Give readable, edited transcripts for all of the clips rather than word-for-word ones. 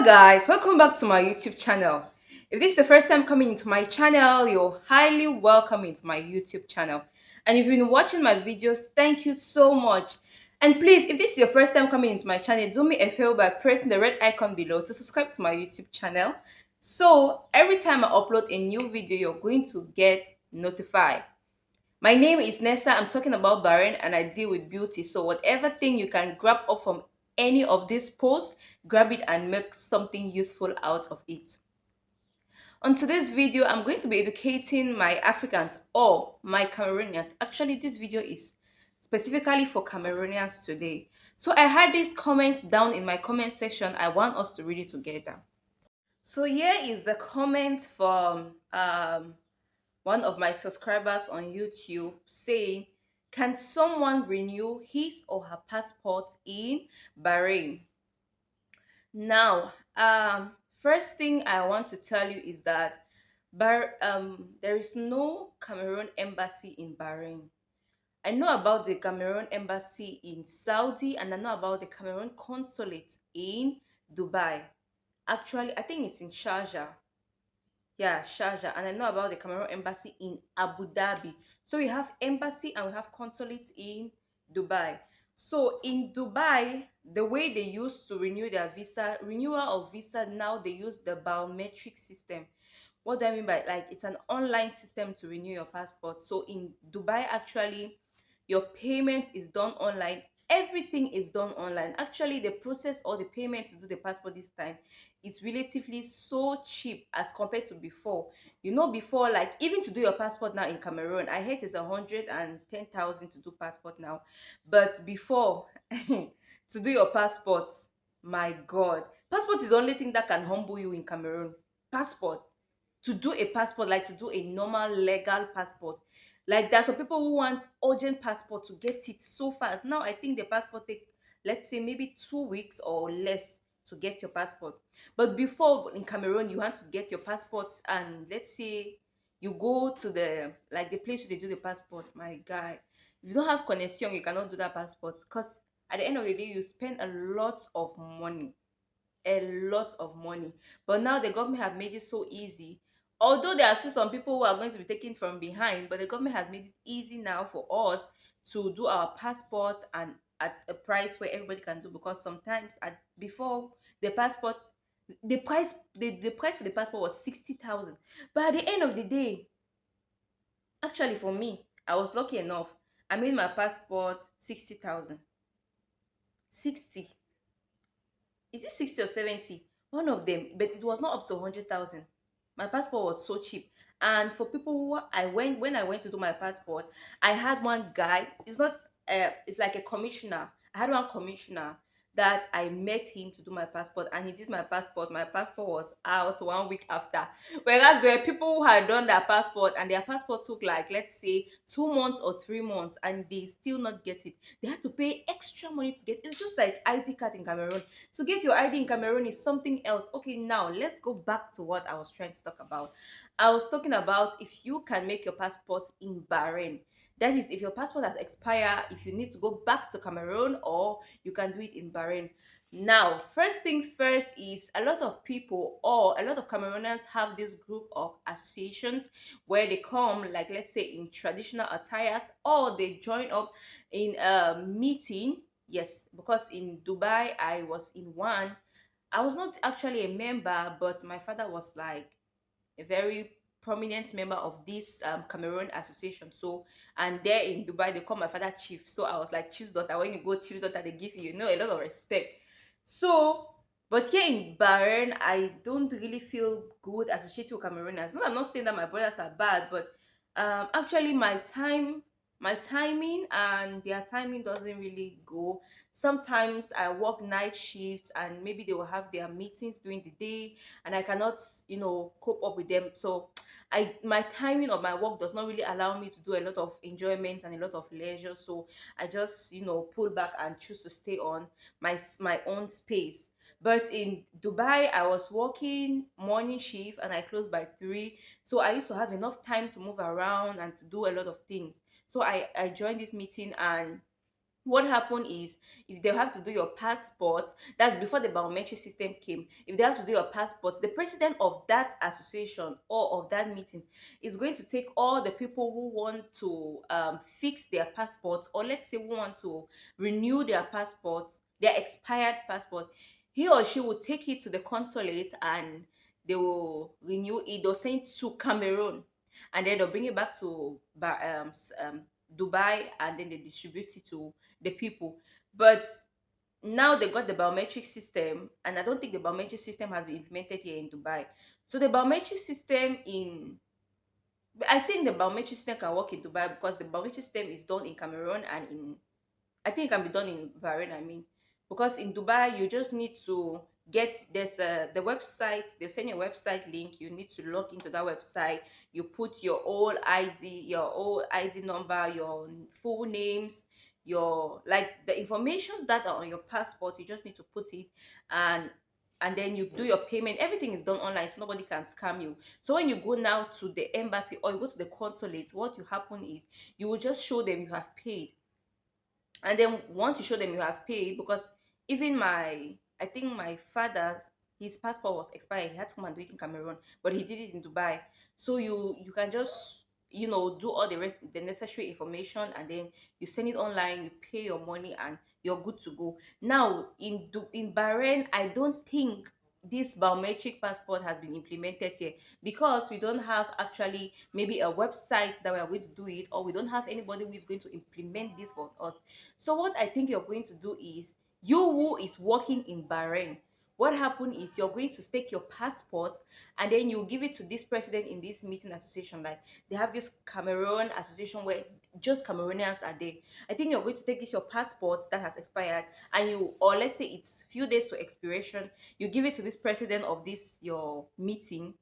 guys, welcome back to my YouTube channel. If this is the first time coming into my channel, you're highly welcome into my YouTube channel. And if you've been watching my videos, thank you so much. And please, if this is your first time coming into my channel, do me a favor by pressing the red icon below to subscribe to my YouTube channel. So every time I upload a new video, you're going to get notified. My name is Nessa. I'm talking about Bahrain and I deal with beauty. So whatever thing you can grab up from any of these posts, grab it and make something useful out of it. On today's video, I'm going to be educating my Africans or my Cameroonians. Actually, this video is specifically for Cameroonians today. So I had this comment down in my comment section. I want us to read it together. So here is the comment from one of my subscribers on YouTube saying, can someone renew his or her passport in Bahrain? Now, first thing I want to tell you is that there is no Cameroon embassy in Bahrain. I know about the Cameroon embassy in Saudi and I know about the Cameroon consulate in Dubai. Actually, I think it's in Sharjah. Yeah, Sharjah. And I know about the Cameroon embassy in Abu Dhabi. So we have embassy and we have consulate in Dubai. So in Dubai, the way they used to renew their visa, renewal of visa, now they use the biometric system. What do I mean by, like, it's an online system to renew your passport. So in Dubai, actually, your payment is done online. Everything is done online. Actually, the process or the payment to do the passport this time is relatively so cheap as compared to before. You know, before, like, even to do your passport now in Cameroon, I heard it's 110,000 to do passport now. But before, to do your passport, my God, passport is the only thing that can humble you in Cameroon. Passport, to do a passport, like to do a normal legal passport, like there's some people who want urgent passport to get it so fast. Now I think the passport take, let's say, maybe 2 weeks or less to get your passport. But before, in Cameroon, you want to get your passport and let's say you go to the, like, the place where they do the passport. My guy, if you don't have connection, you cannot do that passport, because at the end of the day you spend a lot of money, a lot of money. But now the government have made it so easy. Although there are still some people who are going to be taken from behind, but the government has made it easy now for us to do our passport and at a price where everybody can do. Because sometimes at before, the passport, the price for the passport was 60,000. But at the end of the day, actually for me, I was lucky enough. I made my passport 60,000. 60, is it 60 or 70, one of them, but it was not up to 100,000. My passport was so cheap. And for people who I went, when I went to do my passport, I had one guy, it's not it's like a commissioner. I had one commissioner that I met him to do my passport, and he did my passport. My passport was out 1 week after. Whereas there were people who had done their passport and their passport took, like, let's say 2 months or 3 months, and they still not get it. They had to pay extra money to get. It's just like ID card in Cameroon. To get your ID in Cameroon is something else. Okay, now let's go back to what I was trying to talk about. I was talking about if you can make your passport in Bahrain. That is, if your passport has expired, if you need to go back to Cameroon, or you can do it in Bahrain. Now, first thing first is a lot of people or a lot of Cameroonians have this group of associations where they come, like, let's say, in traditional attires, or they join up in a meeting. Yes, because in Dubai I was in one. I was not actually a member, but my father was like a very prominent member of this Cameroon association. So, and there in Dubai they call my father chief. So I was like chief's daughter. When you go chief's daughter, they give you, a lot of respect. So, but here in Bahrain, I don't really feel good associated with Camerooners. No, I'm not saying that my brothers are bad, but actually my timing and their timing doesn't really go. Sometimes I work night shifts and maybe they will have their meetings during the day and I cannot, cope up with them. So my timing of my work does not really allow me to do a lot of enjoyment and a lot of leisure. So I just, pull back and choose to stay on my own space. But in Dubai, I was working morning shift and I closed by 3. So I used to have enough time to move around and to do a lot of things. So I joined this meeting and What happened is, if they have to do your passport, that's before the biometric system came, if they have to do your passport, the president of that association or of that meeting is going to take all the people who want to fix their passports, or let's say who want to renew their passports, their expired passport. He or she will take it to the consulate and they will renew it. They'll send it to Cameroon, and then they'll bring it back to Dubai, and then they distribute it to the people. But now they got the biometric system, and I don't think the biometric system has been implemented here in Dubai. So the biometric system in I think the biometric system can work in Dubai because the biometric system is done in Cameroon and in I think it can be done in Bahrain, I mean. Because in Dubai, you just need to there's the website, they'll send you a website link. You need to log into that website. You put your old ID number, your full names, your like the informations that are on your passport. You just need to put it, and then you do your payment. Everything is done online, so nobody can scam you. So when you go now to the embassy or you go to the consulate, what you happen is you will just show them you have paid, and then once you show them you have paid, because even I think my father, his passport was expired, he had to come and do it in Cameroon, but he did it in Dubai. So you can just do all the rest, the necessary information, and then you send it online, you pay your money, and you're good to go. Now in Bahrain, I don't think this biometric passport has been implemented here, because we don't have actually maybe a website that we are going to do it, or we don't have anybody who is going to implement this for us. So what I think you're going to do is, you who is working in Bahrain, what happened is you're going to take your passport, and then you give it to this president in this meeting association. Like, they have this Cameroon association where just Cameroonians are there. I think you're going to take this your passport that has expired, and or let's say it's few days to expiration, you give it to this president of this your meeting.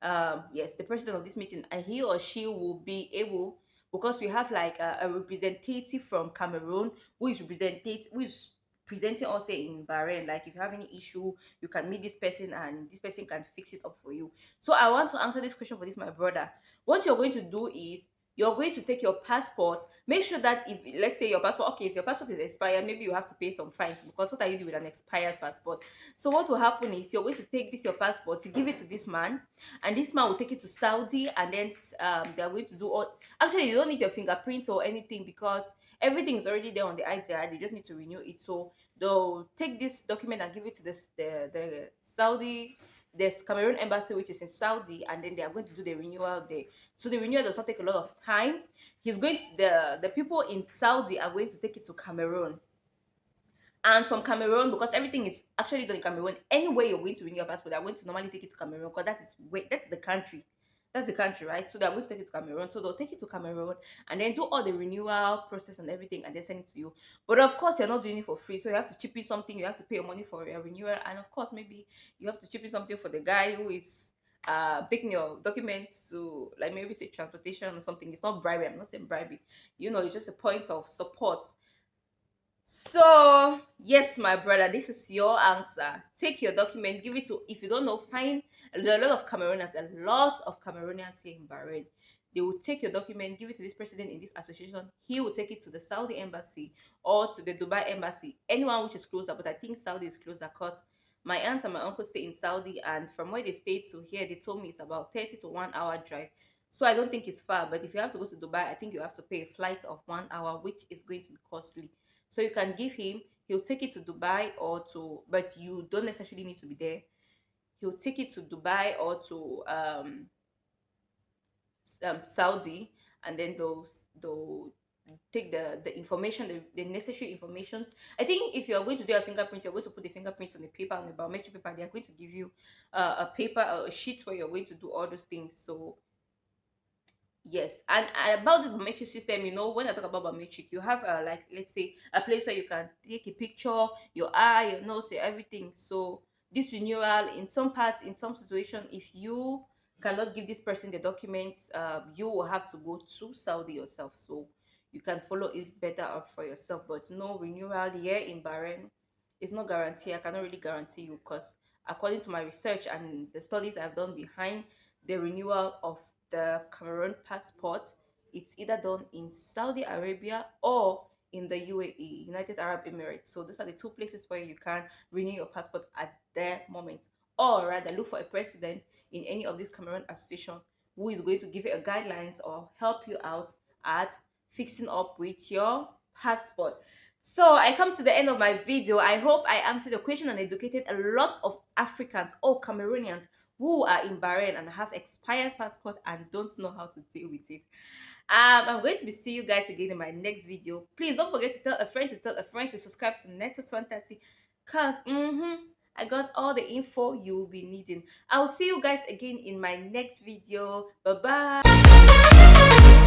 Yes, the president of this meeting, and he or she will be able, because we have like a representative from Cameroon who is presenting us here in Bahrain. Like, if you have any issue, you can meet this person, and this person can fix it up for you. So I want to answer this question for this, my brother. What you're going to do is, you're going to take your passport. Make sure that, if let's say your passport, okay, if your passport is expired, maybe you have to pay some fines, because what are you doing with an expired passport? So what will happen is, you're going to take this your passport, you give it to this man, and this man will take it to Saudi, and then they are going to do all. Actually, you don't need your fingerprint or anything, because everything is already there on the ITR. They just need to renew it. So they'll take this document and give it to the Saudi, there's Cameroon embassy, which is in Saudi, and then they are going to do the renewal there. So the renewal does not take a lot of time. The people in Saudi are going to take it to Cameroon, and from Cameroon, because everything is actually done in Cameroon, anywhere you're going to renew your passport, they're going to normally take it to Cameroon, because that's the country. That's the country, right? So they're going to take it to Cameroon. So they'll take it to Cameroon, and then do all the renewal process and everything, and then send it to you. But of course, you're not doing it for free. So you have to chip in something, you have to pay your money for your renewal, and of course, maybe you have to chip in something for the guy who is taking your documents to, like, maybe say transportation or something. It's not bribery. I'm not saying bribery. It's just a point of support. So, yes, my brother, this is your answer. Take your document, give it to, if you don't know, find, there are a lot of Cameroonians here in Bahrain. They will take your document, give it to this president in this association. He will take it to the Saudi embassy or to the Dubai embassy, anyone which is closer. But I think Saudi is closer, because my aunt and my uncle stay in Saudi, and from where they stay to here, they told me it's about 30 to 1 hour drive. So I don't think it's far. But if you have to go to Dubai, I think you have to pay a flight of 1 hour, which is going to be costly. So you can give him, he'll take it to Dubai or to, but you don't necessarily need to be there. He'll take it to Dubai or to Saudi, and then they'll take the information, the necessary information. I think if you're going to do a fingerprint, you're going to put the fingerprint on the paper, on the biometric paper. They are going to give you a paper, a sheet where you're going to do all those things. So yes, and about the biometric system, when I talk about biometric, you have like, let's say, a place where you can take a picture, your eye, your nose, everything. So this renewal, in some parts, in some situation, if you cannot give this person the documents, you will have to go to Saudi yourself. So you can follow it better up for yourself. But no renewal here in Bahrain is not guarantee. I cannot really guarantee you, because according to my research and the studies I've done behind the renewal of the Cameroon passport, it's either done in Saudi Arabia or in the UAE, United Arab Emirates. So those are the two places where you can renew your passport at their moment. Or rather, look for a president in any of these Cameroon association who is going to give you a guidelines or help you out at fixing up with your passport. So I come to the end of my video. I hope I answered your question and educated a lot of Africans or Cameroonians who are in Bahrain and have expired passport and don't know how to deal with it. I'm going to be seeing you guys again in my next video. Please don't forget to tell a friend to subscribe to Nexus Fantasy, cause I got all the info you'll be needing. I'll see you guys again in my next video. Bye bye.